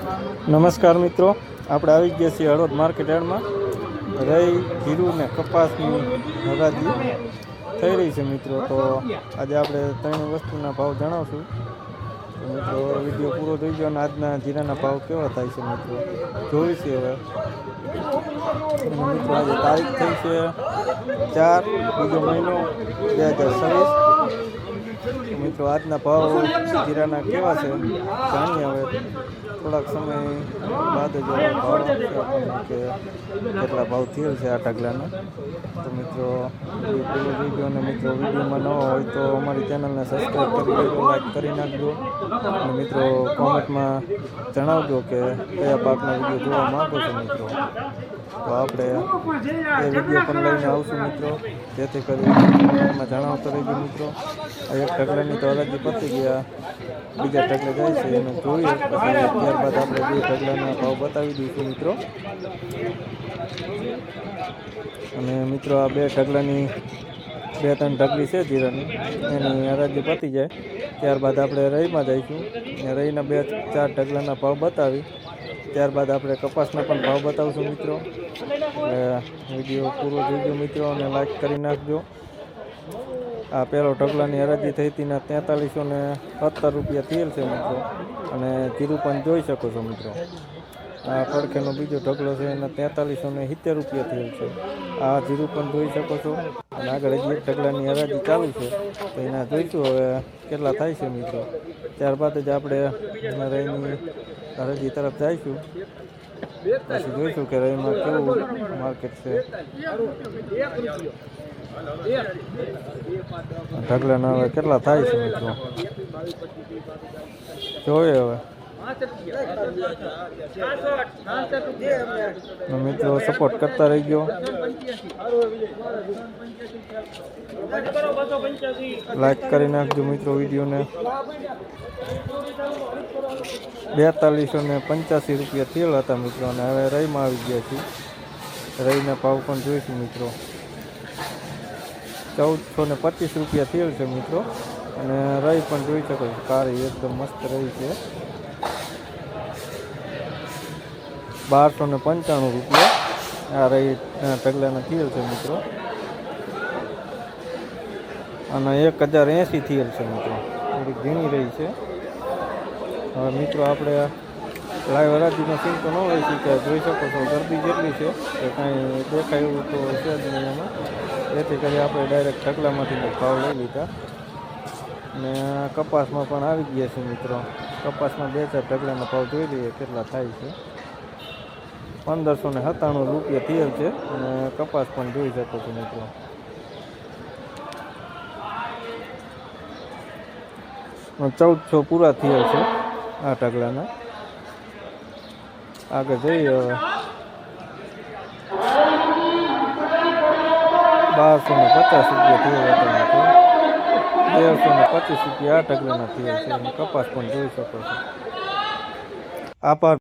નમસ્કાર મિત્રો, આપણે આવી ગયા છીએ હળવદ માર્કેટ યાર્ડમાં. રઈ, જીરું ને કપાસની હરાજી થઈ રહી છે મિત્રો. તો આજે આપણે ત્રણેય વસ્તુના ભાવ જણાવશું. તો મિત્રો વિડીયો પૂરો થઈ ગયો અને આજના જીરાના ભાવ કેવા થાય છે મિત્રો જોઈ છે હવે. અને મિત્રો આજે તારીખ થઈ છે 4 બીજો મહિનો 2026. મિત્રો આજના ભાવ જીરાના કેવા છે જાણીએ હવે. થોડાક સમય બાદ જ ભાવ કે કેટલા ભાવ થયેલ છે આ ઢગલાના. તો મિત્રો વિડીયો પૂરો થઈ ગયો અને મિત્રો વિડીયોમાં ન હોય તો અમારી ચેનલને સબસ્ક્રાઈબ કરી દેજો, લાઈક કરી નાખજો અને મિત્રો કોમેન્ટમાં જણાવજો કે કયા પાકનો વિડીયો જોવા માગો છો મિત્રો. તો આપણે એ વિડીયો પણ લઈને આવશું મિત્રો, જેથી કરી એમાં જણાવતો રહેજો મિત્રો. આ એક ઢગલાની તો હરાજી પતી ગયા, બીજા ઢગલે જાય છે એને જોઈએ, પછી ત્યારબાદ આપણે બે ઢગલાના ભાવ બતાવી દઈશું મિત્રો. અને મિત્રો આ બે ઢગલાની 2-3 ઢગલી છે જીરાની, એની હરાજી પતી જાય ત્યારબાદ આપણે રઈમાં જઈશું. રઈના 2-4 ઢગલાના ભાવ બતાવી ત્યારબાદ આપણે કપાસના પણ ભાવ બતાવશું મિત્રો. એટલે વિડીયો પૂરો જોઈજો મિત્રો અને લાઈક કરી નાખજો. આ પહેલો ઢગલાની હરાજી થઈ હતી ને 4317 રૂપિયા થયેલ છે મિત્રો. અને જીરું પણ જોઈ શકો છો મિત્રો. આ પડખેનો બીજો ઢગલો છે એને 4370 રૂપિયા થયેલ છે. આ જીરું પણ જોઈ શકો છો. અને આગળ હજી એક ઢગલાની હરાજી ચાલુ છે, તો એના જોઈશું હવે કેટલા થાય છે મિત્રો. ત્યારબાદ જ આપણે રઈની હરાજી તરફ જઈશું, પછી જોઈશું કે રઈમાં કેવું માર્કેટ છે. ઢગલાના હવે કેટલા થાય છે મિત્રો જોઈએ હવે. મિત્રો સપોર્ટ કરતા રહી ગયો, લાઈક કરી નાખજો મિત્રો વિડીયોને. 4285 રૂપિયા થયેલા હતા મિત્રો, અને હવે રઈમાં આવી ગયા છીએ. રઈના ભાવ પણ જોઈશું મિત્રો. 1425 રૂપિયા થયેલ છે મિત્રો. અને રઈ પણ જોઈ શકો છો, કાળી એકદમ મસ્ત રહી છે. 1295 રૂપિયા આ રઈ ઢગલાના થયેલ છે મિત્રો. અને 1080 થયેલ છે મિત્રો. થોડીક ઝીણી રહી છે. હવે મિત્રો આપણે લાઈવ હરાજીનો સીન તો ન હોય છે કે જોઈ શકો છો, ગરદી જેટલી છે કે કાંઈ દેખાય એવું તો છે જ નહીં એમાં. જેથી કરી આપણે ડાયરેક્ટ ઢગલામાંથી ભાવ લઈ લીધા. અને કપાસમાં પણ આવી ગયા છે મિત્રો. કપાસમાં 2-4 ઢગલાના ભાવ જોઈ લઈએ કેટલા થાય છે. 1597 રૂપિયા થયેલ છે. અને કપાસ પણ જોઈ શકો છો મિત્રો. $1400 પૂરા થયેલ છે આ ઢગલાના. આગળ જઈએ હવે. 1250 રૂપિયા થયેલ હતા મિત્રો. 1325 રૂપિયા આ ઢગલાના થયેલ છે. અને કપાસ પણ જોઈ શકો છો. આભાર.